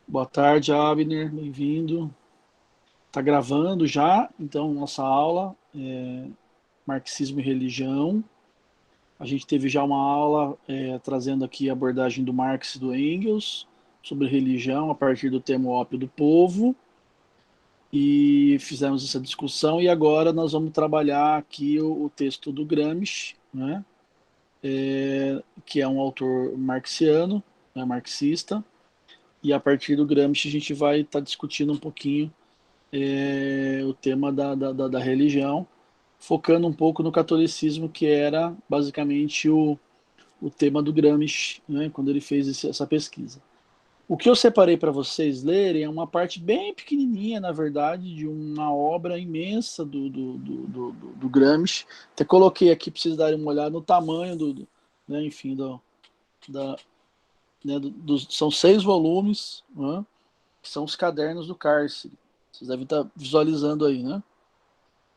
Boa tarde, Abner, bem-vindo. Está gravando já, então, nossa aula, Marxismo e Religião. A gente teve já uma aula trazendo aqui a abordagem do Marx e do Engels sobre religião a partir do tema ópio do povo, e fizemos essa discussão, e agora nós vamos trabalhar aqui o texto do Gramsci, né, que é um autor marxiano, né, marxista, e a partir do Gramsci a gente vai estar discutindo um pouquinho o tema da religião, focando um pouco no catolicismo, que era basicamente o tema do Gramsci, né, quando ele fez essa pesquisa. O que eu separei para vocês lerem é uma parte bem pequenininha, na verdade, de uma obra imensa do Gramsci. Até coloquei aqui para vocês darem uma olhada no tamanho né, enfim, da, né, são 6 volumes, né, que são os cadernos do cárcere. Vocês devem estar visualizando aí, né?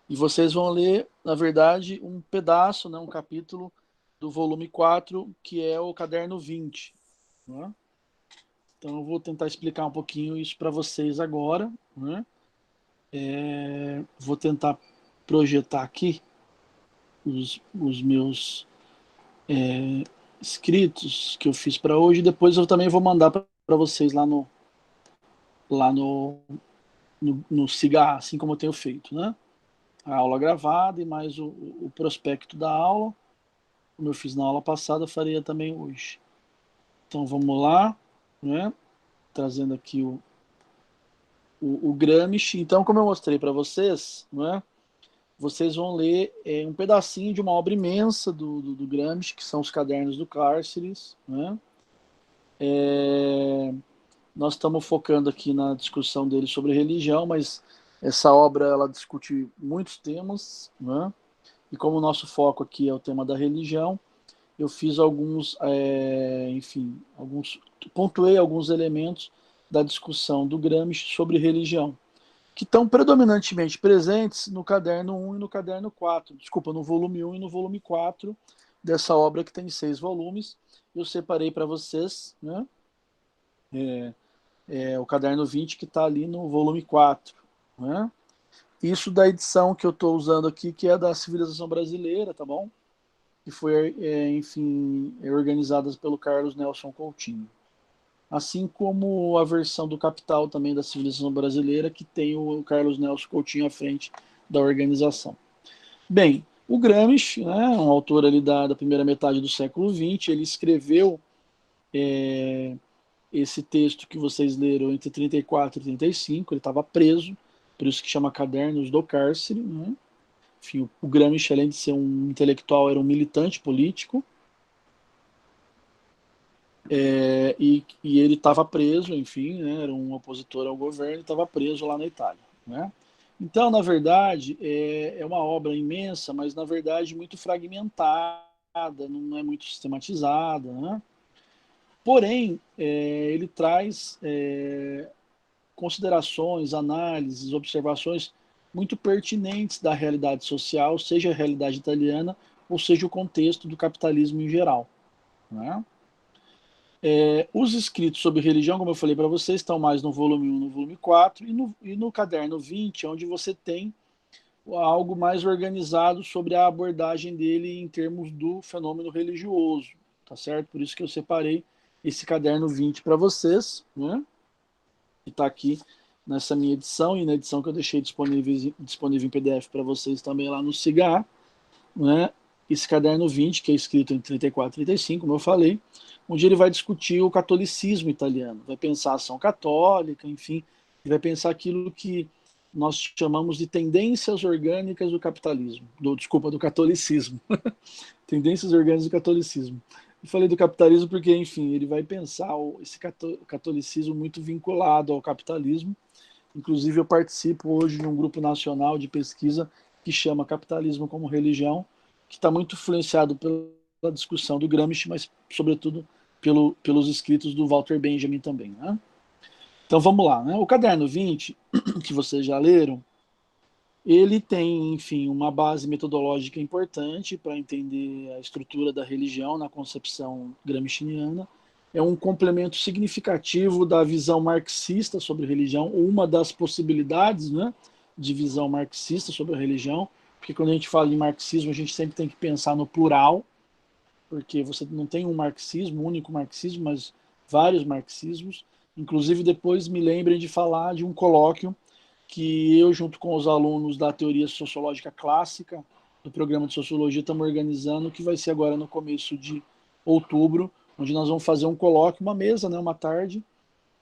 E vocês vão ler, na verdade, um pedaço, né, um capítulo do volume 4, que é o caderno 20. Né? Então eu vou tentar explicar um pouquinho isso para vocês agora. Né? Vou tentar projetar aqui os meus escritos que eu fiz para hoje. Depois eu também vou mandar para vocês lá no Cigar, assim como eu tenho feito. Né? A aula gravada e mais o prospecto da aula. Como eu fiz na aula passada, eu faria também hoje. Então vamos lá, né? Trazendo aqui o Gramsci. Então, como eu mostrei para vocês, né? Vocês vão ler um pedacinho de uma obra imensa do Gramsci, que são os Cadernos do Cárceres. Né? Nós estamos focando aqui na discussão dele sobre religião, mas essa obra ela discute muitos temas, né? E como o nosso foco aqui é o tema da religião, eu fiz pontuei alguns elementos da discussão do Gramsci sobre religião, que estão predominantemente presentes no caderno 1 e no caderno 4, desculpa, no volume 1 e no volume 4 dessa obra que tem 6 volumes. Eu separei para vocês, né, o caderno 20 que está ali no volume 4. Né? Isso da edição que eu estou usando aqui, que é da Civilização Brasileira, tá bom? Que foi, enfim, organizadas pelo Carlos Nelson Coutinho. Assim como a versão do Capital também da Civilização Brasileira, que tem o Carlos Nelson Coutinho à frente da organização. Bem, o Gramsci, né, um autor ali da primeira metade do século XX, ele escreveu esse texto que vocês leram entre 34 e 35, ele estava preso, por isso que chama Cadernos do Cárcere. Né? Enfim, o Gramsci, além de ser um intelectual, era um militante político, e ele estava preso, enfim, né, era um opositor ao governo, estava preso lá na Itália. Né? Então, na verdade, é uma obra imensa, mas na verdade muito fragmentada, não é muito sistematizada. Né? Porém, ele traz considerações, análises, observações muito pertinentes da realidade social, seja a realidade italiana ou seja o contexto do capitalismo em geral. Né? Os escritos sobre religião, como eu falei para vocês, estão mais no volume 1, no volume 4, e no caderno 20, onde você tem algo mais organizado sobre a abordagem dele em termos do fenômeno religioso. Tá certo? Por isso que eu separei esse caderno 20 para vocês, né? Que está aqui nessa minha edição, e na edição que eu deixei disponível em PDF para vocês também lá no Cigar. Né? Esse caderno 20, que é escrito em 34 e 35, como eu falei, onde ele vai discutir o catolicismo italiano, vai pensar a ação católica, enfim, e vai pensar aquilo que nós chamamos de tendências orgânicas do capitalismo, desculpa, do catolicismo. Tendências orgânicas do catolicismo. Eu falei do capitalismo porque, enfim, ele vai pensar esse catolicismo muito vinculado ao capitalismo. Inclusive, eu participo hoje de um grupo nacional de pesquisa que chama Capitalismo como Religião, que está muito influenciado pela discussão do Gramsci, mas, sobretudo, pelos escritos do Walter Benjamin também. Né? Então, vamos lá. Né? O caderno 20, que vocês já leram, ele tem, enfim, uma base metodológica importante para entender a estrutura da religião na concepção gramsciana. é um complemento significativo da visão marxista sobre religião, ou uma das possibilidades, né, de visão marxista sobre a religião, porque quando a gente fala em marxismo, a gente sempre tem que pensar no plural, porque você não tem um marxismo, um único marxismo, mas vários marxismos. Inclusive, depois me lembrem de falar de um colóquio que eu, junto com os alunos da teoria sociológica clássica, do programa de sociologia, estamos organizando, que vai ser agora no começo de outubro, onde nós vamos fazer um colóquio, uma mesa, né, uma tarde,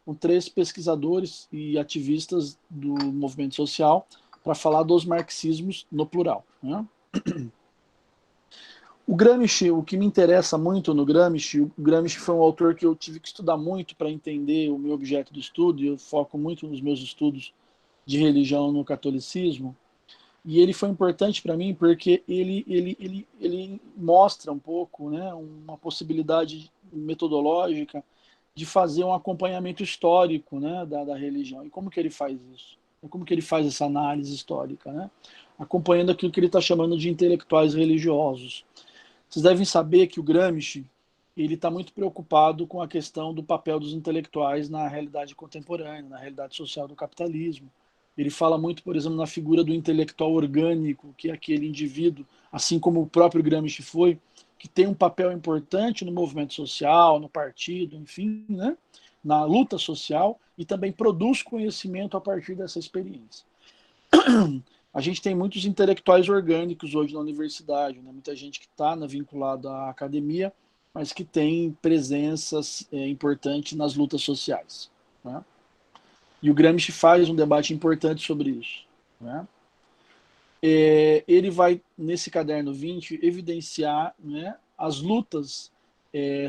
com 3 pesquisadores e ativistas do movimento social, para falar dos marxismos no plural. Né? O Gramsci, o que me interessa muito no Gramsci, o Gramsci foi um autor que eu tive que estudar muito para entender o meu objeto de estudo, e eu foco muito nos meus estudos de religião no catolicismo, e ele foi importante para mim porque ele mostra um pouco, né, uma possibilidade metodológica de fazer um acompanhamento histórico, né, da religião. E como que ele faz isso? Como que ele faz essa análise histórica? Né? Acompanhando aquilo que ele está chamando de intelectuais religiosos. Vocês devem saber que o Gramsci ele está muito preocupado com a questão do papel dos intelectuais na realidade contemporânea, na realidade social do capitalismo. Ele fala muito, por exemplo, na figura do intelectual orgânico, que é aquele indivíduo, assim como o próprio Gramsci foi, que tem um papel importante no movimento social, no partido, enfim, né? Na luta social, e também produz conhecimento a partir dessa experiência. A gente tem muitos intelectuais orgânicos hoje na universidade, né? Muita gente que está vinculada à academia, mas que tem presenças importantes nas lutas sociais. Né? E o Gramsci faz um debate importante sobre isso. Né? Ele vai, nesse caderno 20, evidenciar, né, as lutas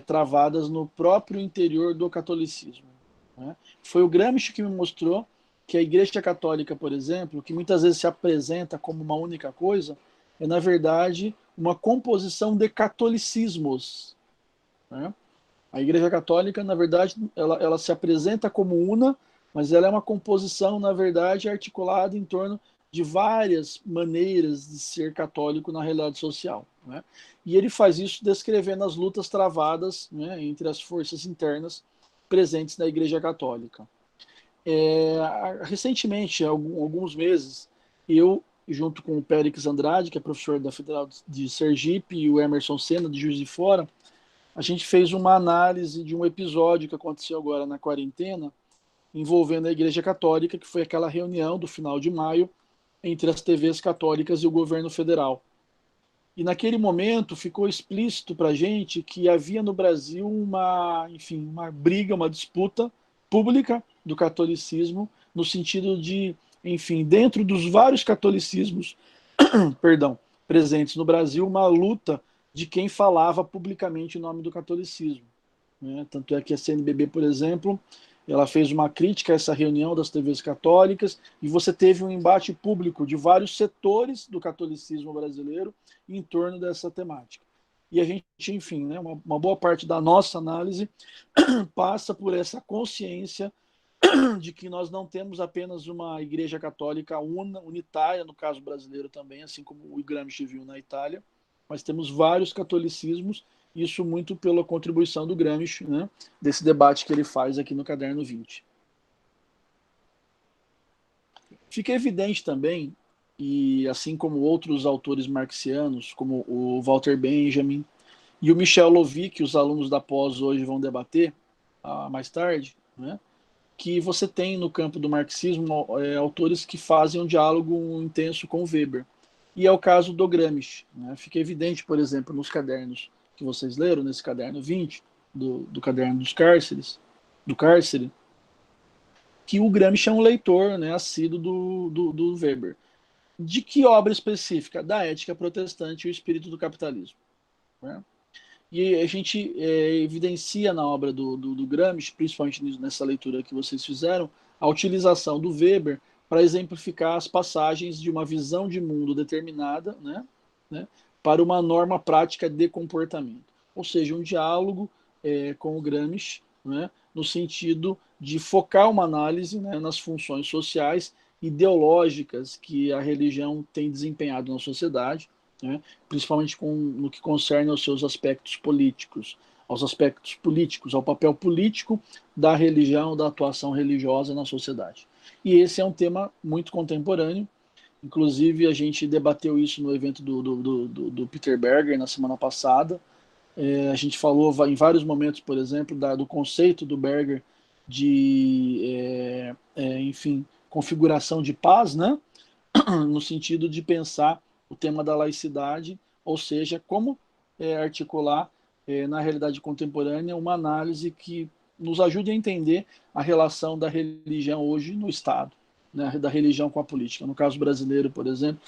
travadas no próprio interior do catolicismo. Né? Foi o Gramsci que me mostrou que a Igreja Católica, por exemplo, que muitas vezes se apresenta como uma única coisa, é, na verdade, uma composição de catolicismos. Né? A Igreja Católica, na verdade, ela se apresenta como una, mas ela é uma composição, na verdade, articulada em torno de várias maneiras de ser católico na realidade social. Né? E ele faz isso descrevendo as lutas travadas, né, entre as forças internas presentes na Igreja Católica. Recentemente, há alguns meses, eu, junto com o Périx Andrade, que é professor da Federal de Sergipe, e o Emerson Senna, de Juiz de Fora, a gente fez uma análise de um episódio que aconteceu agora na quarentena, envolvendo a Igreja Católica, que foi aquela reunião do final de maio entre as TVs católicas e o governo federal. E naquele momento ficou explícito para a gente que havia no Brasil uma briga, uma disputa pública do catolicismo, no sentido de, enfim, dentro dos vários catolicismos, perdão, presentes no Brasil, uma luta de quem falava publicamente o nome do catolicismo. Né? Tanto é que a CNBB, por exemplo, ela fez uma crítica a essa reunião das TVs católicas e você teve um embate público de vários setores do catolicismo brasileiro em torno dessa temática. E a gente, enfim, né, uma boa parte da nossa análise passa por essa consciência de que nós não temos apenas uma igreja católica unitária, no caso brasileiro também, assim como o Gramsci viu na Itália, mas temos vários catolicismos, isso muito pela contribuição do Gramsci, né, desse debate que ele faz aqui no Caderno 20. Fica evidente também, e assim como outros autores marxianos, como o Walter Benjamin e o Michel Lovy, que os alunos da pós hoje vão debater mais tarde, né, que você tem no campo do marxismo autores que fazem um diálogo intenso com o Weber. E é o caso do Gramsci. Né? Fica evidente, por exemplo, nos cadernos que vocês leram, nesse caderno 20, do caderno dos cárceres, do cárcere, que o Gramsci é um leitor, né, assíduo do Weber. De que obra específica? Da Ética Protestante e o Espírito do Capitalismo. Né? E a gente evidencia na obra do Gramsci, principalmente nessa leitura que vocês fizeram, a utilização do Weber para exemplificar as passagens de uma visão de mundo determinada, né, para uma norma prática de comportamento. Ou seja, um diálogo com o Gramsci, né, no sentido de focar uma análise, né, nas funções sociais ideológicas que a religião tem desempenhado na sociedade, né, principalmente no que concerne aos seus aspectos políticos. aos aspectos políticos, ao papel político da religião, da atuação religiosa na sociedade. E esse é um tema muito contemporâneo. Inclusive, a gente debateu isso no evento do Peter Berger na semana passada. A gente falou em vários momentos, por exemplo, do conceito do Berger de, enfim, configuração de paz, né? No sentido de pensar o tema da laicidade, ou seja, como articular na realidade contemporânea uma análise que nos ajude a entender a relação da religião hoje no Estado, né, da religião com a política. No caso brasileiro, por exemplo,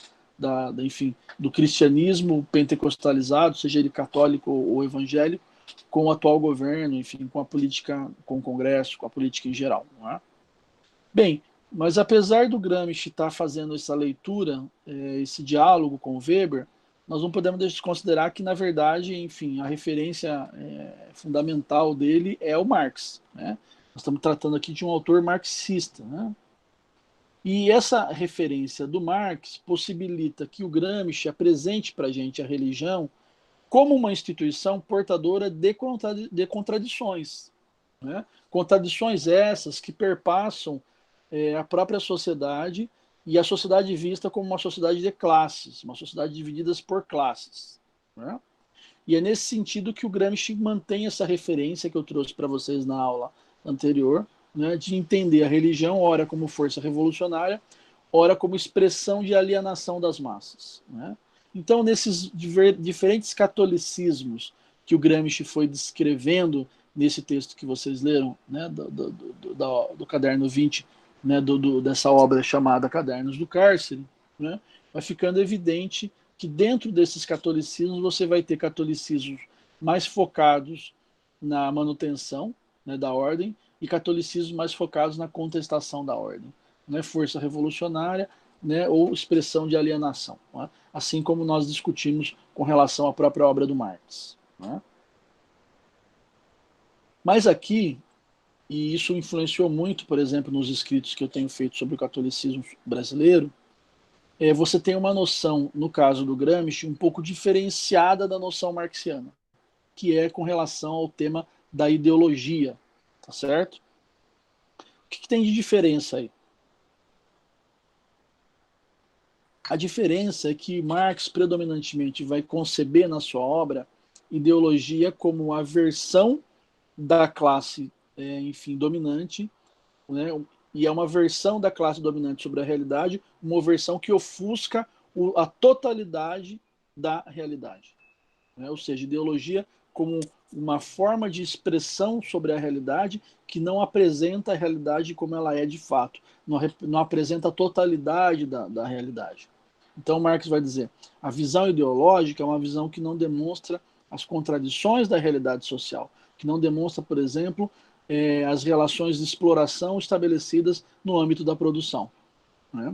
enfim, do cristianismo pentecostalizado, seja ele católico ou evangélico, com o atual governo, enfim, com a política, com o Congresso, com a política em geral. Não é? Bem, mas apesar do Gramsci estar fazendo essa leitura, esse diálogo com o Weber, nós não podemos desconsiderar que, na verdade, enfim, a referência fundamental dele é o Marx. Né? Nós estamos tratando aqui de um autor marxista. Né? E essa referência do Marx possibilita que o Gramsci apresente para a gente a religião como uma instituição portadora de contradições. Né? Contradições essas que perpassam a própria sociedade, e a sociedade vista como uma sociedade de classes, uma sociedade dividida por classes. Né? E é nesse sentido que o Gramsci mantém essa referência que eu trouxe para vocês na aula anterior, né, de entender a religião, ora como força revolucionária, ora como expressão de alienação das massas. Né? Então, nesses diferentes catolicismos que o Gramsci foi descrevendo nesse texto que vocês leram, né, do caderno 20, né, dessa obra chamada Cadernos do Cárcere, né, vai ficando evidente que dentro desses catolicismos você vai ter catolicismos mais focados na manutenção, né, da ordem, e catolicismos mais focados na contestação da ordem, né, força revolucionária, né, ou expressão de alienação, né, assim como nós discutimos com relação à própria obra do Marx. Né. Mas aqui, e isso influenciou muito, por exemplo, nos escritos que eu tenho feito sobre o catolicismo brasileiro, você tem uma noção, no caso do Gramsci, um pouco diferenciada da noção marxiana, que é com relação ao tema da ideologia, tá certo? O que tem de diferença aí? A diferença é que Marx predominantemente vai conceber na sua obra ideologia como a versão da classe, enfim, dominante, né? E é uma versão da classe dominante sobre a realidade, uma versão que ofusca a totalidade da realidade. Né? Ou seja, ideologia como uma forma de expressão sobre a realidade que não apresenta a realidade como ela é de fato, não apresenta a totalidade da realidade. Então Marx vai dizer, a visão ideológica é uma visão que não demonstra as contradições da realidade social, que não demonstra, por exemplo, as relações de exploração estabelecidas no âmbito da produção. Né?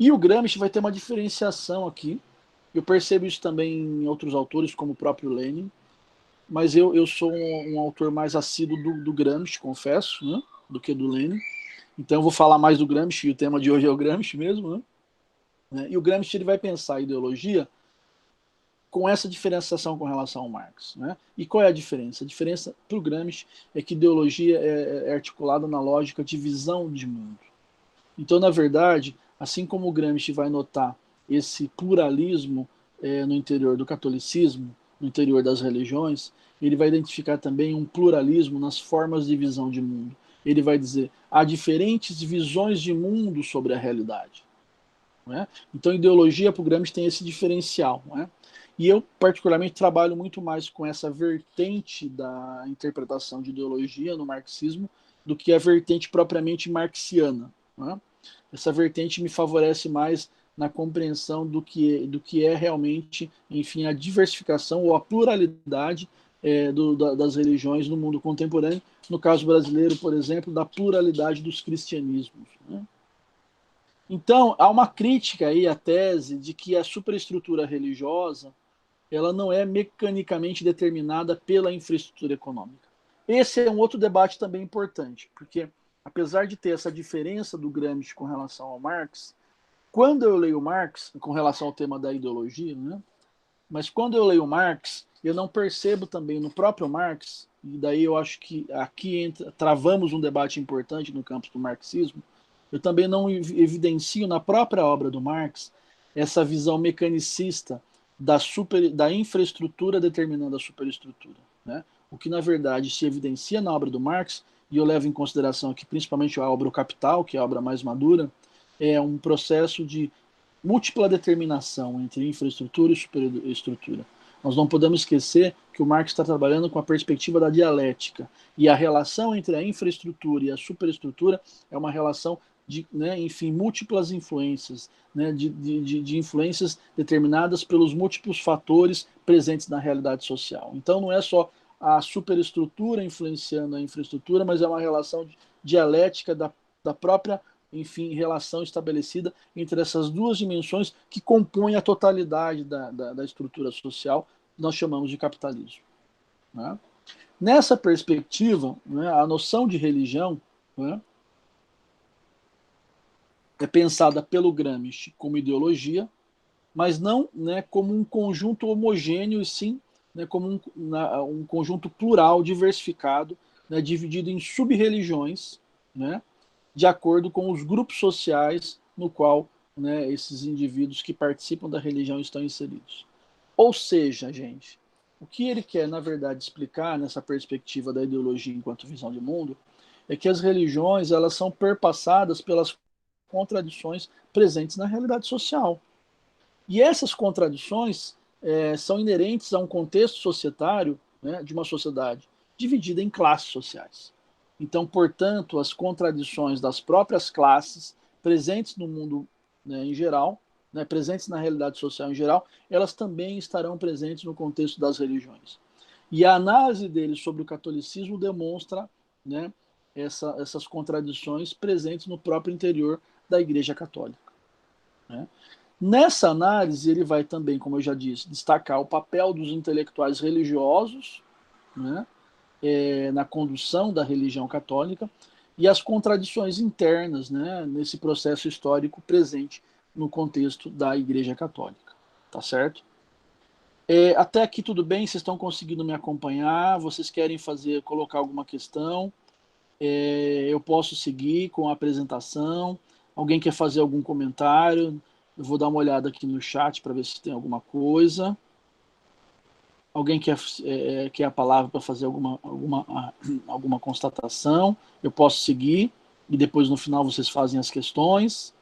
E o Gramsci vai ter uma diferenciação aqui, eu percebo isso também em outros autores, como o próprio Lenin, mas eu sou um autor mais assíduo do Gramsci, confesso, né? Do que do Lenin. Então eu vou falar mais do Gramsci, e o tema de hoje é o Gramsci mesmo. Né? E o Gramsci ele vai pensar a ideologia com essa diferenciação com relação ao Marx. Né? E qual é a diferença? A diferença para o Gramsci é que ideologia é articulada na lógica de visão de mundo. Então, na verdade, assim como o Gramsci vai notar esse pluralismo no interior do catolicismo, no interior das religiões, ele vai identificar também um pluralismo nas formas de visão de mundo. Ele vai dizer, há diferentes visões de mundo sobre a realidade. Não é? Então, ideologia para o Gramsci tem esse diferencial. Não é? E eu, particularmente, trabalho muito mais com essa vertente da interpretação de ideologia no marxismo do que a vertente propriamente marxiana. Não é? Essa vertente me favorece mais na compreensão do que é realmente, enfim, a diversificação ou a pluralidade das religiões no mundo contemporâneo, no caso brasileiro, por exemplo, da pluralidade dos cristianismos. Né? Então, há uma crítica aí à tese de que a superestrutura religiosa ela não é mecanicamente determinada pela infraestrutura econômica. Esse é um outro debate também importante, porque apesar de ter essa diferença do Gramsci com relação ao Marx, quando eu leio Marx, com relação ao tema da ideologia, né? Mas quando eu leio Marx, eu não percebo também no próprio Marx, e daí eu acho que aqui travamos um debate importante no campo do marxismo, eu também não evidencio na própria obra do Marx essa visão mecanicista da infraestrutura determinando a superestrutura, né? O que, na verdade, se evidencia na obra do Marx, e eu levo em consideração aqui principalmente a obra O Capital, que é a obra mais madura, é um processo de múltipla determinação entre infraestrutura e superestrutura. Nós não podemos esquecer que o Marx está trabalhando com a perspectiva da dialética, e a relação entre a infraestrutura e a superestrutura é uma relação de, né, enfim, múltiplas influências, né, de influências determinadas pelos múltiplos fatores presentes na realidade social. Então não é só a superestrutura influenciando a infraestrutura, mas é uma relação dialética da própria, enfim, relação estabelecida entre essas duas dimensões que compõem a totalidade da estrutura social, que nós chamamos de capitalismo. Né? Nessa perspectiva, né, a noção de religião, né, é pensada pelo Gramsci como ideologia, mas não, né, como um conjunto homogêneo, e sim, né, como um conjunto plural, diversificado, né, dividido em sub-religiões, né, de acordo com os grupos sociais no qual, né, esses indivíduos que participam da religião estão inseridos. Ou seja, gente, o que ele quer, na verdade, explicar nessa perspectiva da ideologia enquanto visão de mundo é que as religiões, elas são perpassadas pelas contradições presentes na realidade social. E essas contradições são inerentes a um contexto societário, né, de uma sociedade dividida em classes sociais. Então, portanto, as contradições das próprias classes presentes no mundo, né, em geral, né, presentes na realidade social em geral, elas também estarão presentes no contexto das religiões. E a análise dele sobre o catolicismo demonstra, né, essas contradições presentes no próprio interior da Igreja Católica. Né? Nessa análise, ele vai também, como eu já disse, destacar o papel dos intelectuais religiosos, né, na condução da religião católica e as contradições internas, né, nesse processo histórico presente no contexto da Igreja Católica. Tá certo? Até aqui tudo bem? Vocês estão conseguindo me acompanhar? Vocês querem colocar alguma questão? Eu posso seguir com a apresentação. Alguém quer fazer algum comentário? Eu vou dar uma olhada aqui no chat para ver se tem alguma coisa. Alguém quer a palavra para fazer alguma constatação? Eu posso seguir e depois no final vocês fazem as questões.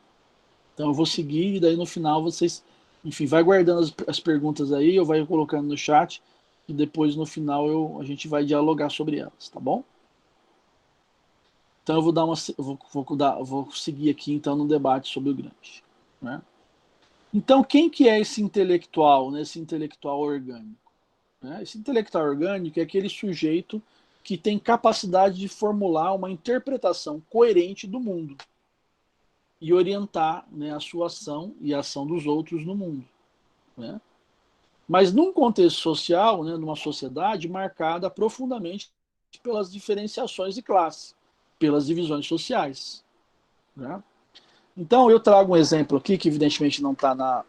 Então eu vou seguir e daí no final vocês, enfim, vai guardando as perguntas aí, eu vou colocando no chat e depois no final a gente vai dialogar sobre elas, tá bom? Então eu vou seguir aqui então no debate sobre o Gramsci, né? Então quem que é esse intelectual, né? Esse intelectual orgânico, né? Esse intelectual orgânico é aquele sujeito que tem capacidade de formular uma interpretação coerente do mundo e orientar, né, a sua ação e a ação dos outros no mundo, né? Mas num contexto social, né, numa sociedade marcada profundamente pelas diferenciações de classe, pelas divisões sociais, né? Então, eu trago um exemplo aqui, que evidentemente não está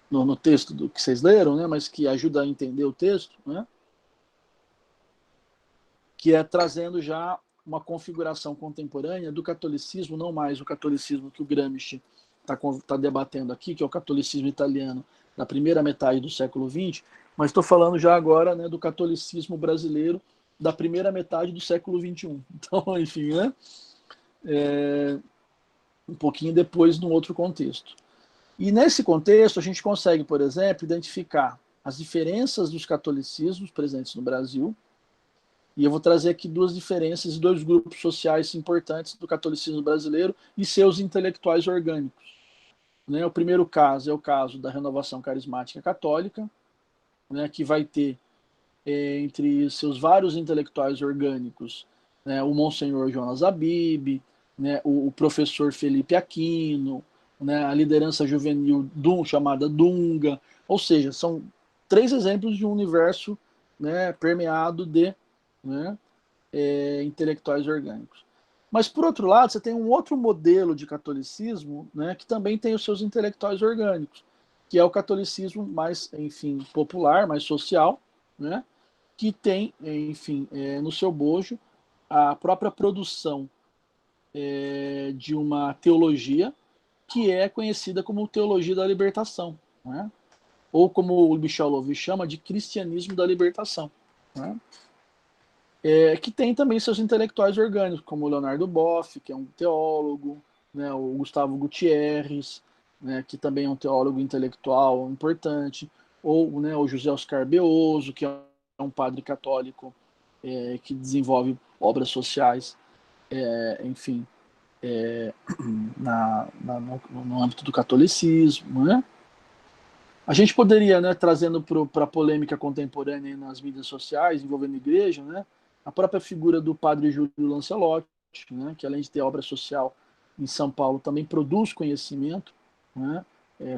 no texto do que vocês leram, né, mas que ajuda a entender o texto, né, que é trazendo já uma configuração contemporânea do catolicismo, não mais o catolicismo que o Gramsci está debatendo aqui, que é o catolicismo italiano da primeira metade do século XX, mas estou falando já agora, né, do catolicismo brasileiro da primeira metade do século XXI. Então, enfim, né, um pouquinho depois, num outro contexto. E nesse contexto, a gente consegue, por exemplo, identificar as diferenças dos catolicismos presentes no Brasil, e eu vou trazer aqui duas diferenças e dois grupos sociais importantes do catolicismo brasileiro e seus intelectuais orgânicos. Né? O primeiro caso é o caso da Renovação Carismática Católica, né, que vai ter entre seus vários intelectuais orgânicos, né, o Monsenhor Jonas Abib, né, o professor Felipe Aquino, né, a liderança juvenil chamada Dunga, ou seja, são três exemplos de um universo, né, permeado de, né, intelectuais orgânicos. Mas, por outro lado, você tem um outro modelo de catolicismo, né, que também tem os seus intelectuais orgânicos, que é o catolicismo mais, enfim, popular, mais social, né, que tem, enfim, no seu bojo a própria produção de uma teologia que é conhecida como teologia da libertação, né? Ou como o Michel Louvi chama de cristianismo da libertação, né? Que tem também seus intelectuais orgânicos, como o Leonardo Boff, que é um teólogo, né? O Gustavo Gutierrez, né? Que também é um teólogo intelectual importante, ou, né, o José Oscar Beoso, que é um padre católico que desenvolve obras sociais, enfim, no âmbito do catolicismo, né? A gente poderia, né, trazendo para a polêmica contemporânea nas mídias sociais envolvendo a igreja, né, a própria figura do padre Júlio Lancelotti, né, que além de ter obra social em São Paulo, também produz conhecimento, né,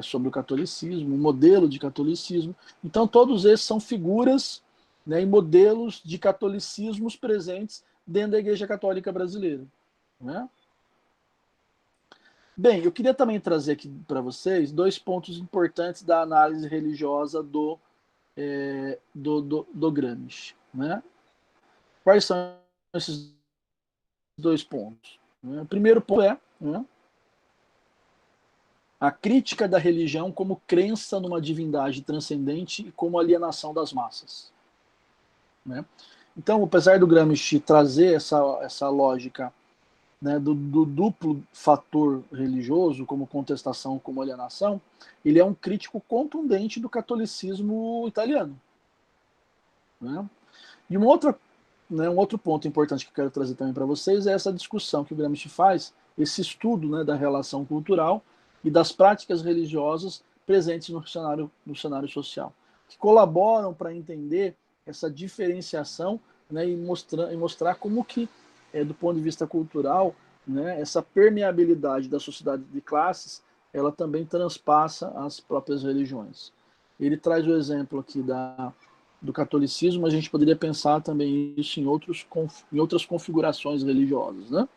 sobre o catolicismo, o modelo de catolicismo. Então, todos esses são figuras, né, e modelos de catolicismos presentes dentro da Igreja Católica Brasileira, né? Bem, eu queria também trazer aqui para vocês dois pontos importantes da análise religiosa do Gramsci, né? Quais são esses dois pontos? Né? O primeiro ponto né, a crítica da religião como crença numa divindade transcendente e como alienação das massas. Né? Então, apesar do Gramsci trazer essa lógica, né, do duplo fator religioso, como contestação, como alienação, ele é um crítico contundente do catolicismo italiano. Né? E um outro ponto importante que eu quero trazer também para vocês é essa discussão que o Gramsci faz, esse estudo, né, da relação cultural e das práticas religiosas presentes no cenário social, que colaboram para entender essa diferenciação, né, e mostrar como que, do ponto de vista cultural, né, essa permeabilidade da sociedade de classes, ela também transpassa as próprias religiões. Ele traz o exemplo aqui do catolicismo, a gente poderia pensar também isso em outras configurações religiosas, né?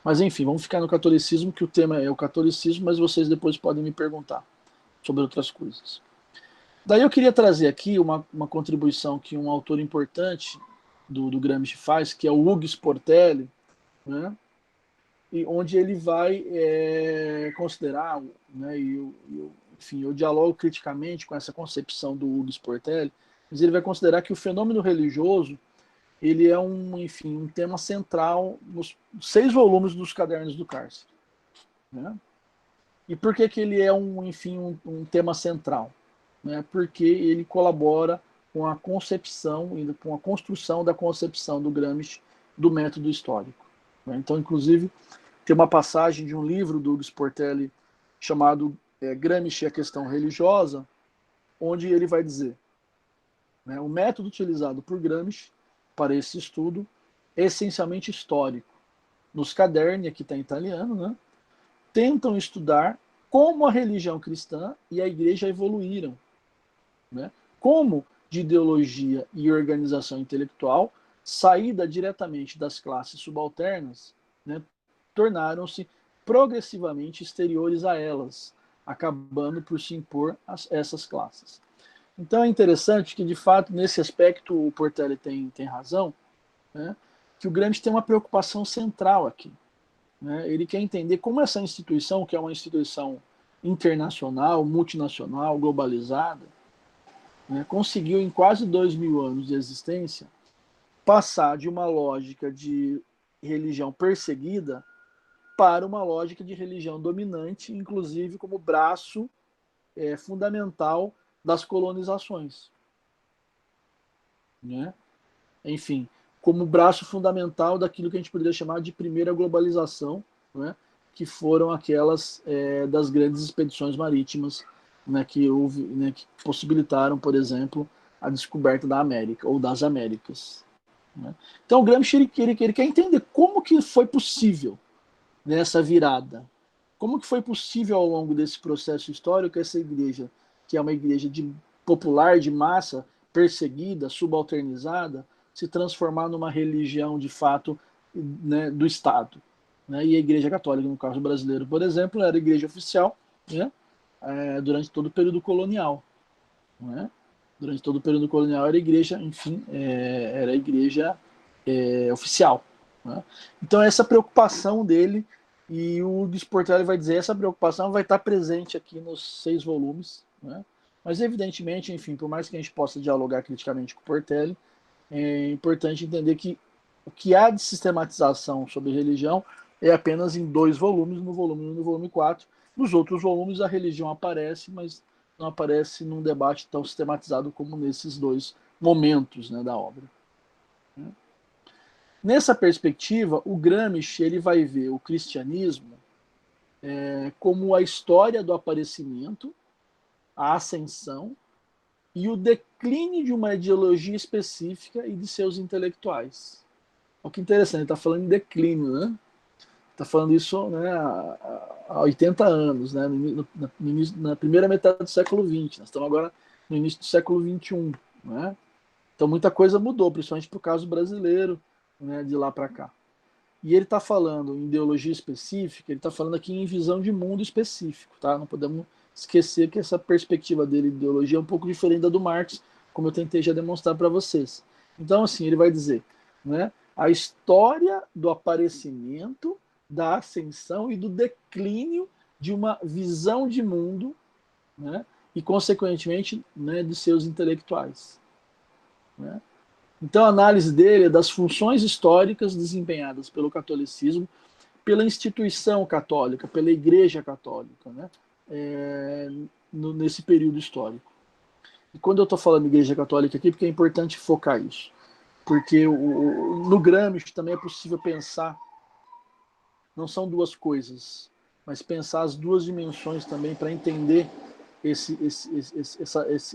Mas enfim, vamos ficar no catolicismo, que o tema é o catolicismo, mas vocês depois podem me perguntar sobre outras coisas. Daí eu queria trazer aqui uma contribuição que um autor importante do Gramsci faz, que é o Hugo Sportelli, né? E onde ele vai considerar, né, enfim, eu dialogo criticamente com essa concepção do Hugo Sportelli, mas ele vai considerar que o fenômeno religioso ele é enfim, um tema central nos 6 volumes dos Cadernos do Cárcere. Né? E por que ele é enfim, um tema central? Né? Porque ele colabora com a concepção e com a construção da concepção do Gramsci do método histórico. Né? Então, inclusive, tem uma passagem de um livro do Hugo Sportelli chamado Gramsci e a Questão Religiosa, onde ele vai dizer, né, o método utilizado por Gramsci para esse estudo é essencialmente histórico. Nos caderni, aqui está em italiano, né, tentam estudar como a religião cristã e a igreja evoluíram, né, como de ideologia e organização intelectual, saída diretamente das classes subalternas, né, tornaram-se progressivamente exteriores a elas, acabando por se impor a essas classes. Então é interessante que, de fato, nesse aspecto o Portelli tem razão, né, que o Gramsci tem uma preocupação central aqui. Né, ele quer entender como essa instituição, que é uma instituição internacional, multinacional, globalizada, né, conseguiu, em quase 2000 anos de existência, passar de uma lógica de religião perseguida para uma lógica de religião dominante, inclusive como braço fundamental das colonizações. Né? Enfim, como braço fundamental daquilo que a gente poderia chamar de primeira globalização, né? Que foram aquelas das grandes expedições marítimas, né? Que possibilitaram, por exemplo, a descoberta da América ou das Américas. Né? Então o Gramsci ele quer entender como que foi possível nessa virada. Como que foi possível ao longo desse processo histórico essa igreja, que é uma igreja popular, de massa, perseguida, subalternizada, se transformar numa religião de fato, né, do Estado. Né? E a Igreja Católica, no caso brasileiro, por exemplo, era a igreja oficial, né, durante todo o período colonial. Né? Durante todo o período colonial era a igreja, enfim, era a igreja oficial. Né? Então essa preocupação dele, e o Hugo Sportelli vai dizer, essa preocupação vai estar presente aqui nos 6 volumes, né? Mas evidentemente, enfim, por mais que a gente possa dialogar criticamente com o Portelli, é importante entender que o que há de sistematização sobre religião é apenas em 2 volumes, no volume 1 e no volume 4. Nos outros volumes a religião aparece, mas não aparece num debate tão sistematizado como nesses 2 momentos, né, da obra. Nessa perspectiva, o Gramsci ele vai ver o cristianismo como a história do aparecimento, a ascensão e o declínio de uma ideologia específica e de seus intelectuais. Olha que interessante, ele está falando em declínio, né? Está falando isso, né, há 80 anos, né, na primeira metade do século XX. Nós estamos agora no início do século XXI. Né? Então muita coisa mudou, principalmente para o caso brasileiro, né, de lá para cá. E ele está falando em ideologia específica, ele está falando aqui em visão de mundo específico. Tá? Não podemos esquecer que essa perspectiva dele de ideologia é um pouco diferente da do Marx, como eu tentei já demonstrar para vocês. Então, assim, ele vai dizer, né, a história do aparecimento, da ascensão e do declínio de uma visão de mundo, né, e, consequentemente, né, de seus intelectuais. Né? Então, a análise dele é das funções históricas desempenhadas pelo catolicismo, pela instituição católica, pela Igreja Católica, né, nesse período histórico. E quando eu estou falando de Igreja Católica aqui, porque é importante focar isso, porque no Gramsci também é possível pensar, não são 2 coisas, mas pensar as 2 dimensões também para entender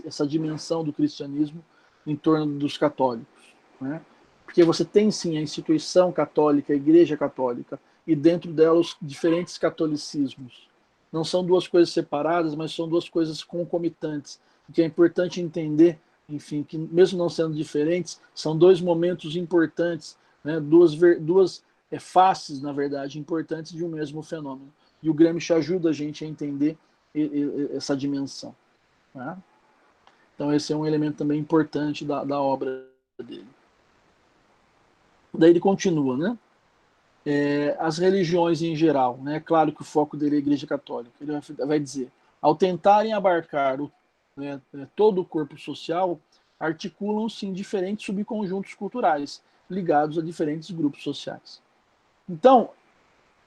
essa dimensão do cristianismo em torno dos católicos. Né? Porque você tem sim a instituição católica, a Igreja Católica, e dentro dela os diferentes catolicismos. Não são 2 coisas separadas, mas são 2 coisas concomitantes. O que é importante entender, enfim, que mesmo não sendo diferentes, são 2 momentos importantes, né? duas faces, na verdade, importantes de um mesmo fenômeno. E o Gramsci ajuda a gente a entender essa dimensão. Né? Então esse é um elemento também importante da obra dele. Daí ele continua, né? As religiões em geral, né? Claro que o foco dele é a Igreja Católica. Ele vai dizer, ao tentarem abarcar todo o corpo social, articulam-se em diferentes subconjuntos culturais, ligados a diferentes grupos sociais. Então,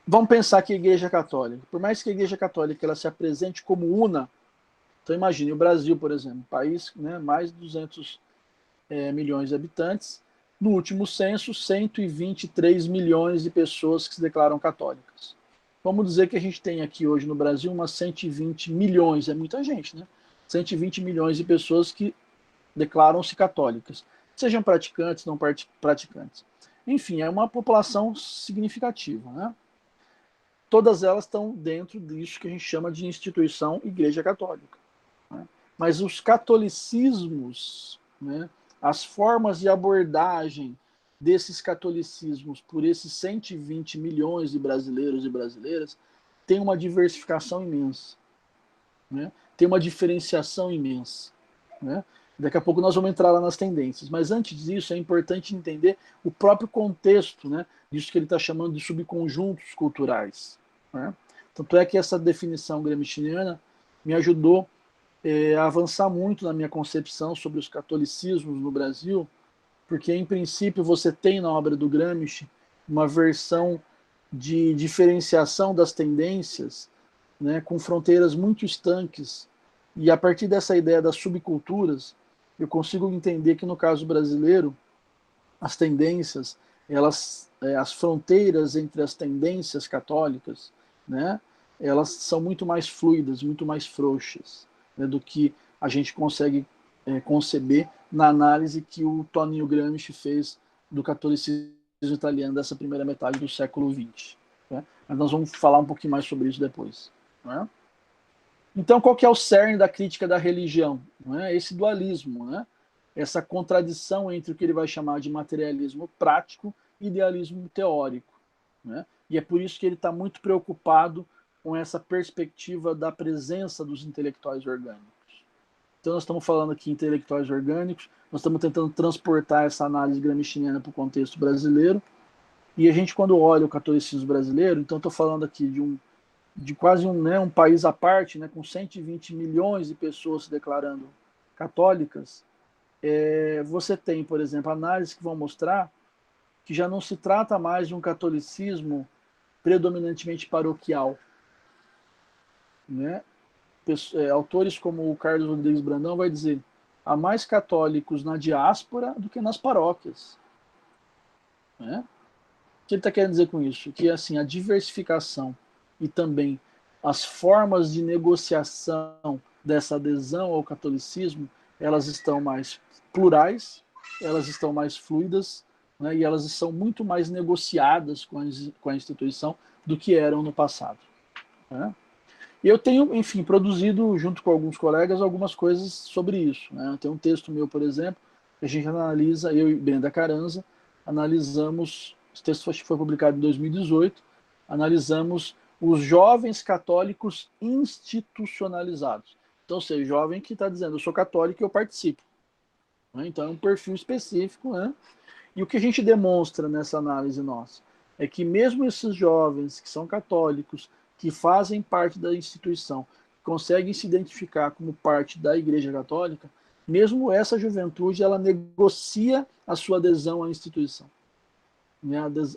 vamos pensar que a Igreja Católica, por mais que a Igreja Católica ela se apresente como una, então imagine o Brasil, por exemplo, país, né, mais de 200 milhões de habitantes, no último censo, 123 milhões de pessoas que se declaram católicas. Vamos dizer que a gente tem aqui hoje no Brasil umas 120 milhões, é muita gente, né? 120 milhões de pessoas que declaram-se católicas, sejam praticantes, não praticantes. Enfim, é uma população significativa, né? Todas elas estão dentro disso que a gente chama de instituição Igreja Católica. Né? Mas os catolicismos, né, as formas de abordagem desses catolicismos por esses 120 milhões de brasileiros e brasileiras tem uma diversificação imensa. Né? Tem uma diferenciação imensa. Né? Daqui a pouco nós vamos entrar lá nas tendências. Mas antes disso, é importante entender o próprio contexto, né, disso que ele está chamando de subconjuntos culturais. Né? Tanto é que essa definição gramsciana me ajudou a avançar muito na minha concepção sobre os catolicismos no Brasil, porque, em princípio, você tem na obra do Gramsci uma versão de diferenciação das tendências, né, com fronteiras muito estanques, e a partir dessa ideia das subculturas, eu consigo entender que, no caso brasileiro, as tendências, as fronteiras entre as tendências católicas, né, elas são muito mais fluidas, muito mais frouxas, né, do que a gente consegue conceber na análise que o Toninho Gramsci fez do catolicismo italiano dessa primeira metade do século XX. Né? Mas nós vamos falar um pouquinho mais sobre isso depois. Né? Então, qual que é o cerne da crítica da religião? Né? Esse dualismo, né? Essa contradição entre o que ele vai chamar de materialismo prático e idealismo teórico. Né? E é por isso que ele está muito preocupado com essa perspectiva da presença dos intelectuais orgânicos. Então nós estamos falando aqui intelectuais orgânicos, nós estamos tentando transportar essa análise gramsciana para o contexto brasileiro, e a gente, quando olha o catolicismo brasileiro, então estou falando aqui de quase um país à parte, né, com 120 milhões de pessoas se declarando católicas. Você tem, por exemplo, análises que vão mostrar que já não se trata mais de um catolicismo predominantemente paroquial, né? Autores como o Carlos Rodrigues Brandão vai dizer: há mais católicos na diáspora do que nas paróquias, né? O que ele está querendo dizer com isso? Que assim, a diversificação e também as formas de negociação dessa adesão ao catolicismo, elas estão mais plurais, elas estão mais fluidas, né, e elas são muito mais negociadas com a instituição do que eram no passado, né? E eu tenho, enfim, produzido, junto com alguns colegas, algumas coisas sobre isso, né? Tem um texto meu, por exemplo, que a gente analisa, eu e Brenda Caranza, analisamos, esse texto foi publicado em 2018, analisamos os jovens católicos institucionalizados. Então, ou seja, jovem que está dizendo, eu sou católico e eu participo, né? Então, é um perfil específico, né? E o que a gente demonstra nessa análise nossa é que mesmo esses jovens que são católicos, que fazem parte da instituição, conseguem se identificar como parte da Igreja Católica, mesmo essa juventude, ela negocia a sua adesão à instituição.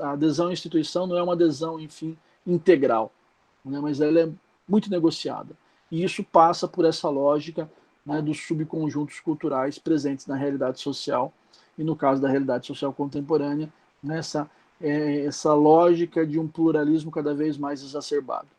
A adesão à instituição não é uma adesão, enfim, integral, né, mas ela é muito negociada. E isso passa por essa lógica, né, dos subconjuntos culturais presentes na realidade social, e no caso da realidade social contemporânea, nessa essa lógica de um pluralismo cada vez mais exacerbado.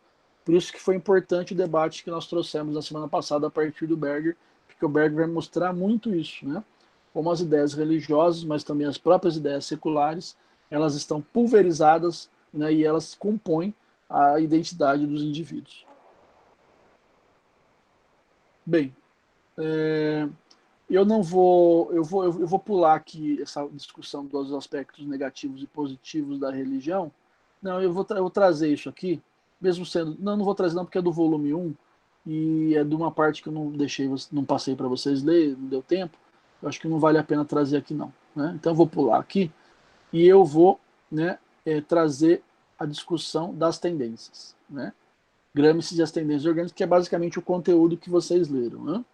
Por isso que foi importante o debate que nós trouxemos na semana passada a partir do Berger, porque o Berger vai mostrar muito isso, né? Como as ideias religiosas, mas também as próprias ideias seculares, elas estão pulverizadas, né, e elas compõem a identidade dos indivíduos. Bem, eu vou pular aqui essa discussão dos aspectos negativos e positivos da religião. Não, eu vou trazer isso aqui, mesmo sendo, não vou trazer não porque é do volume 1 e é de uma parte que eu não deixei, não passei para vocês ler, não deu tempo. Eu acho que não vale a pena trazer aqui não, né? Então eu vou pular aqui e eu vou, né, trazer a discussão das tendências, né? Gramsci e as tendências orgânicas, que é basicamente o conteúdo que vocês leram, né?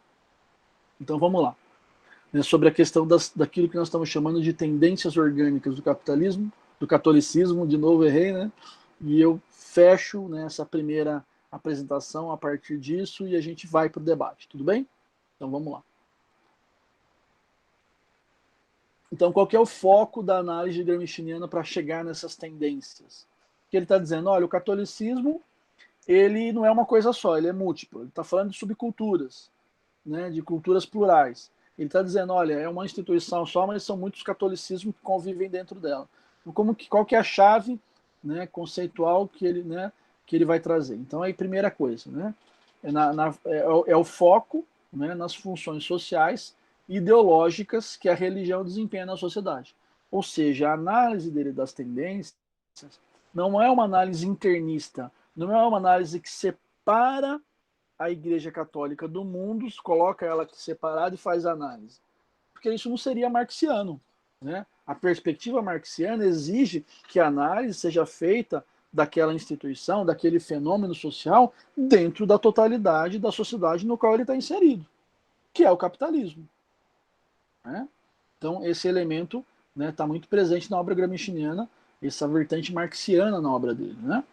Então vamos lá, né, sobre a questão daquilo que nós estamos chamando de tendências orgânicas do capitalismo, do catolicismo, de novo errei, né? E eu fecho, né, essa primeira apresentação a partir disso e a gente vai para o debate, tudo bem? Então vamos lá. Então, qual que é o foco da análise gramsciana para chegar nessas tendências? Que ele está dizendo, olha, o catolicismo ele não é uma coisa só, ele é múltiplo. Ele está falando de subculturas, né, de culturas plurais. Ele está dizendo, olha, é uma instituição só, mas são muitos catolicismos que convivem dentro dela. Então, qual que é a chave, né, conceitual que ele vai trazer? Então, aí, primeira coisa, né, é o foco, né, nas funções sociais e ideológicas que a religião desempenha na sociedade. Ou seja, a análise dele das tendências não é uma análise internista, não é uma análise que separa a Igreja Católica do mundo, coloca ela separada e faz análise. Porque isso não seria marxiano, né? A perspectiva marxiana exige que a análise seja feita daquela instituição, daquele fenômeno social, dentro da totalidade da sociedade no qual ele está inserido, que é o capitalismo, né? Então, esse elemento está, né, muito presente na obra gramsciana, essa vertente marxiana na obra dele, né?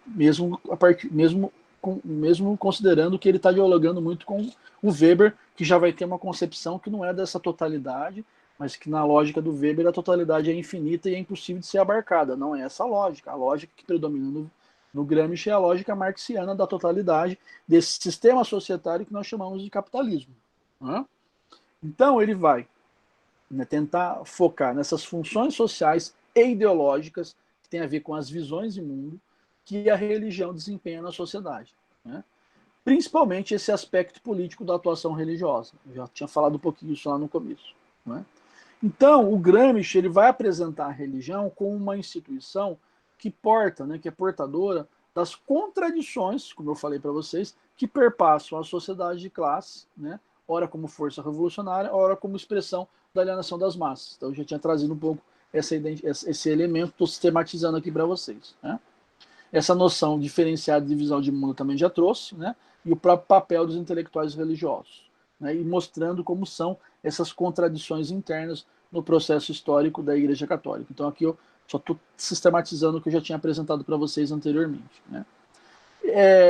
Mesmo considerando que ele está dialogando muito com o Weber, que já vai ter uma concepção que não é dessa totalidade, mas que na lógica do Weber a totalidade é infinita e é impossível de ser abarcada. Não é essa a lógica. A lógica que predomina no Gramsci é a lógica marxiana da totalidade desse sistema societário que nós chamamos de capitalismo, né? Então ele vai, né, tentar focar nessas funções sociais e ideológicas que tem a ver com as visões de mundo que a religião desempenha na sociedade, né? Principalmente esse aspecto político da atuação religiosa. Eu já tinha falado um pouquinho isso lá no começo, né? Então, o Gramsci ele vai apresentar a religião como uma instituição que porta, né, que é portadora das contradições, como eu falei para vocês, que perpassam a sociedade de classe, né, ora como força revolucionária, ora como expressão da alienação das massas. Então eu já tinha trazido um pouco esse elemento, estou sistematizando aqui para vocês, né? Essa noção diferenciada de visão de mundo também já trouxe, né? E o próprio papel dos intelectuais religiosos, né? E mostrando como são essas contradições internas no processo histórico da Igreja Católica. Então aqui eu só estou sistematizando o que eu já tinha apresentado para vocês anteriormente, né?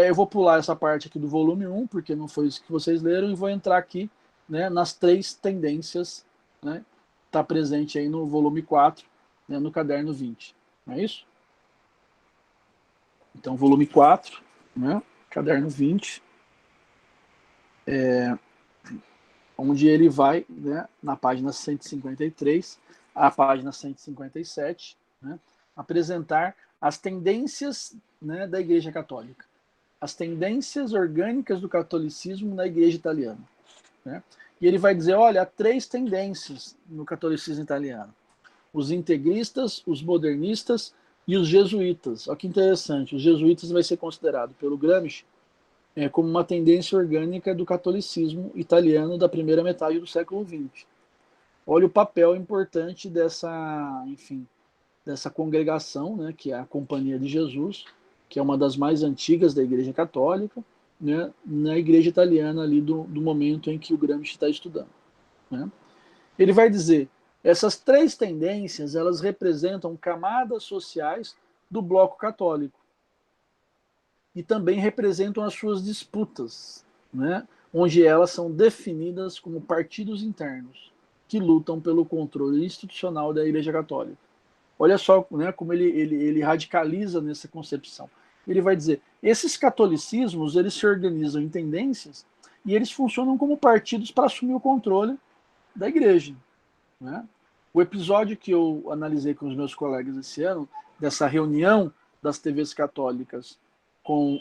Eu vou pular essa parte aqui do volume 1, porque não foi isso que vocês leram, e vou entrar aqui, né, nas 3 tendências, né? Está presente aí no volume 4, né, no caderno 20. Não é isso? Então, volume 4, né, caderno 20, onde ele vai, né, na página 153 à página 157, né, apresentar as tendências, né, da Igreja Católica, as tendências orgânicas do catolicismo na Igreja italiana, né? E ele vai dizer, olha, há 3 tendências no catolicismo italiano: os integristas, os modernistas e os jesuítas. Olha que interessante, os jesuítas vai ser considerado pelo Gramsci como uma tendência orgânica do catolicismo italiano da primeira metade do século XX. Olha o papel importante dessa, enfim, dessa congregação, né, que é a Companhia de Jesus, que é uma das mais antigas da Igreja Católica, né, na Igreja italiana ali do momento em que o Gramsci está estudando, né? Ele vai dizer, essas 3 tendências, elas representam camadas sociais do bloco católico e também representam as suas disputas, né, onde elas são definidas como partidos internos que lutam pelo controle institucional da Igreja Católica. Olha só, né, como ele radicaliza nessa concepção. Ele vai dizer, esses catolicismos, eles se organizam em tendências e eles funcionam como partidos para assumir o controle da igreja, né? O episódio que eu analisei com os meus colegas esse ano, dessa reunião das TVs católicas com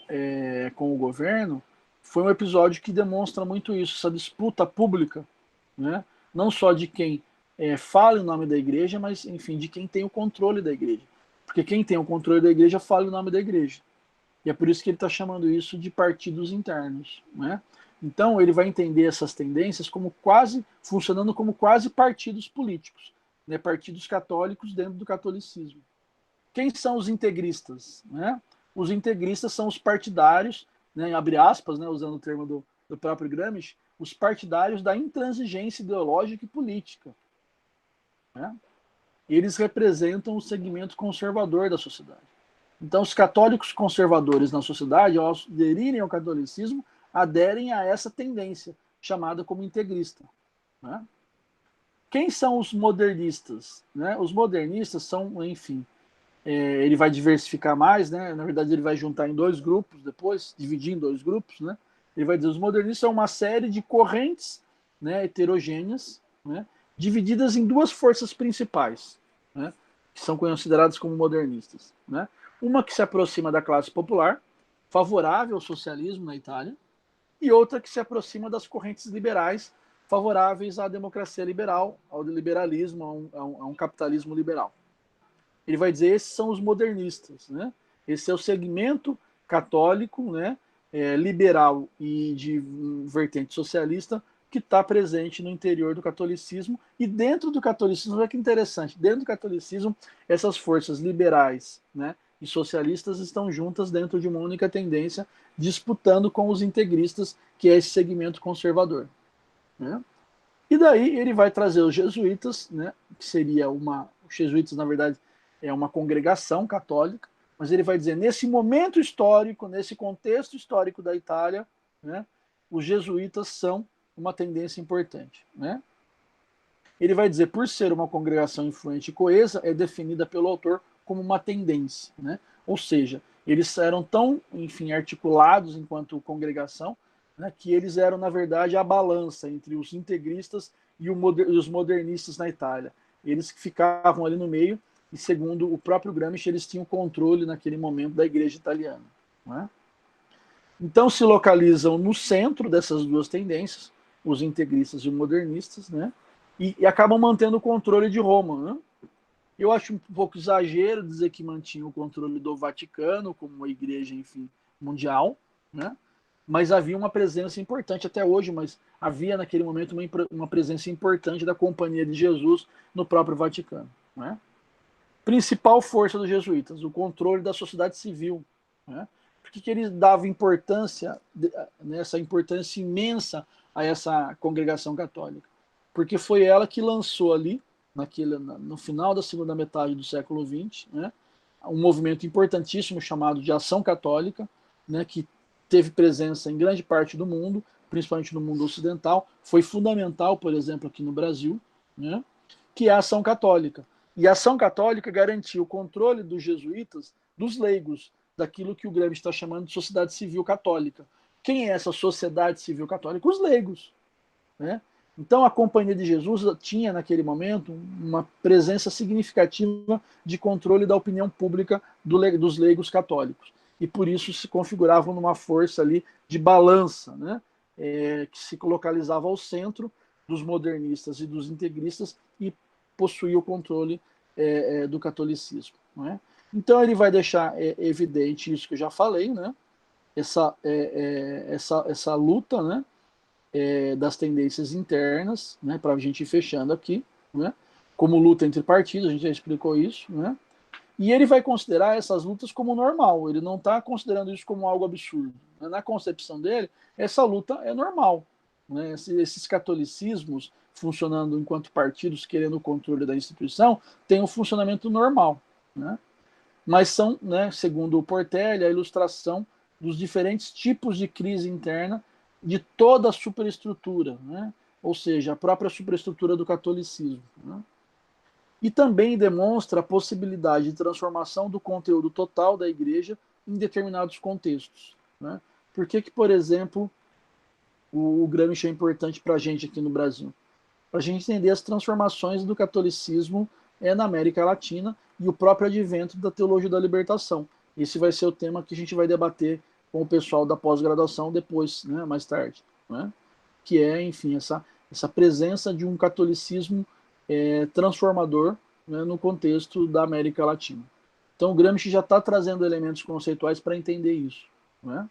o governo, foi um episódio que demonstra muito isso, essa disputa pública, né? Não só de quem fala em nome da igreja, mas, enfim, de quem tem o controle da igreja. Porque quem tem o controle da igreja fala em nome da igreja. E é por isso que ele está chamando isso de partidos internos, né? Então, ele vai entender essas tendências como funcionando como quase partidos políticos, né? Partidos católicos dentro do catolicismo. Quem são os integristas, né? Os integristas são os partidários, né, abre aspas, né, usando o termo do próprio Gramsci, os partidários da intransigência ideológica e política, né? Eles representam o segmento conservador da sociedade. Então, os católicos conservadores na sociedade, ao aderirem ao catolicismo, aderem a essa tendência, chamada como integrista, né? Quem são os modernistas, né? Os modernistas são, enfim, ele vai diversificar mais, né? Na verdade, ele vai juntar em 2 grupos depois, dividir em 2 grupos, né? Ele vai dizer, os modernistas são uma série de correntes, né, heterogêneas, né, divididas em 2 forças principais, né, que são consideradas como modernistas, né? Uma que se aproxima da classe popular, favorável ao socialismo na Itália, e outra que se aproxima das correntes liberais, favoráveis à democracia liberal, ao liberalismo, a um capitalismo liberal. Ele vai dizer, esses são os modernistas, né? Esse é o segmento católico, né, liberal e de vertente socialista que está presente no interior do catolicismo. E dentro do catolicismo, olha que interessante, dentro do catolicismo, essas forças liberais, né, e socialistas estão juntas dentro de uma única tendência, disputando com os integristas, que é esse segmento conservador, né? E daí ele vai trazer os jesuítas, né, que seria os jesuítas, na verdade, é uma congregação católica, mas ele vai dizer, nesse momento histórico, nesse contexto histórico da Itália, né, os jesuítas são uma tendência importante, né? Ele vai dizer, por ser uma congregação influente e coesa, é definida pelo autor como uma tendência, né? Ou seja, eles eram tão, enfim, articulados enquanto congregação, né, que eles eram, na verdade, a balança entre os integristas e os modernistas na Itália. Eles ficavam ali no meio e, segundo o próprio Gramsci, eles tinham controle naquele momento da igreja italiana, né? Então se localizam no centro dessas 2 tendências, os integristas e os modernistas, né? E acabam mantendo o controle de Roma, né? Eu acho um pouco exagero dizer que mantinha o controle do Vaticano como uma igreja, enfim, mundial, né? mas havia uma presença importante até hoje, mas havia naquele momento uma presença importante da Companhia de Jesus no próprio Vaticano. Né? Principal força dos jesuítas, o controle da sociedade civil. Né? Por que eles davam importância, essa importância imensa a essa congregação católica? Porque foi ela que lançou ali, no final da segunda metade do século XX, né, um movimento importantíssimo chamado de Ação Católica, né, que teve presença em grande parte do mundo, principalmente no mundo ocidental, foi fundamental, por exemplo, aqui no Brasil, né, que é a Ação Católica. E a Ação Católica garantiu o controle dos jesuítas, dos leigos, daquilo que o Gramsci está chamando de sociedade civil católica. Quem é essa sociedade civil católica? Os leigos. Né? Então, a Companhia de Jesus tinha, naquele momento, uma presença significativa de controle da opinião pública dos leigos católicos. E, por isso, se configuravam numa força ali de balança, né? Que se localizava ao centro dos modernistas e dos integristas e possuía o controle do catolicismo. Né? Então, ele vai deixar evidente isso que eu já falei, né? essa luta, né? Das tendências internas, né, para a gente ir fechando aqui, né, como luta entre partidos, a gente já explicou isso, né, e ele vai considerar essas lutas como normal, ele não está considerando isso como algo absurdo. Né? Na concepção dele, essa luta é normal. Né? Esses catolicismos funcionando enquanto partidos querendo o controle da instituição têm um funcionamento normal. Né? Mas são, né, segundo o Portelli, a ilustração dos diferentes tipos de crise interna de toda a superestrutura, né? Ou seja, a própria superestrutura do catolicismo. Né? E também demonstra a possibilidade de transformação do conteúdo total da igreja em determinados contextos. Né? Por que, por exemplo, o Gramsci é importante para a gente aqui no Brasil? Para a gente entender as transformações do catolicismo na América Latina e o próprio advento da teologia da libertação. Esse vai ser o tema que a gente vai debater com o pessoal da pós-graduação depois, né, mais tarde. Né? Que é, enfim, essa presença de um catolicismo transformador, né, no contexto da América Latina. Então, o Gramsci já está trazendo elementos conceituais para entender isso. Né?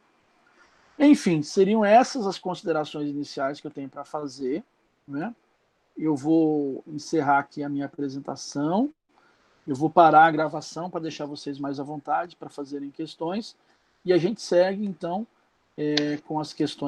Enfim, seriam essas as considerações iniciais que eu tenho para fazer. Né? Eu vou encerrar aqui a minha apresentação. Eu vou parar a gravação para deixar vocês mais à vontade para fazerem questões. E a gente segue, então, com as questões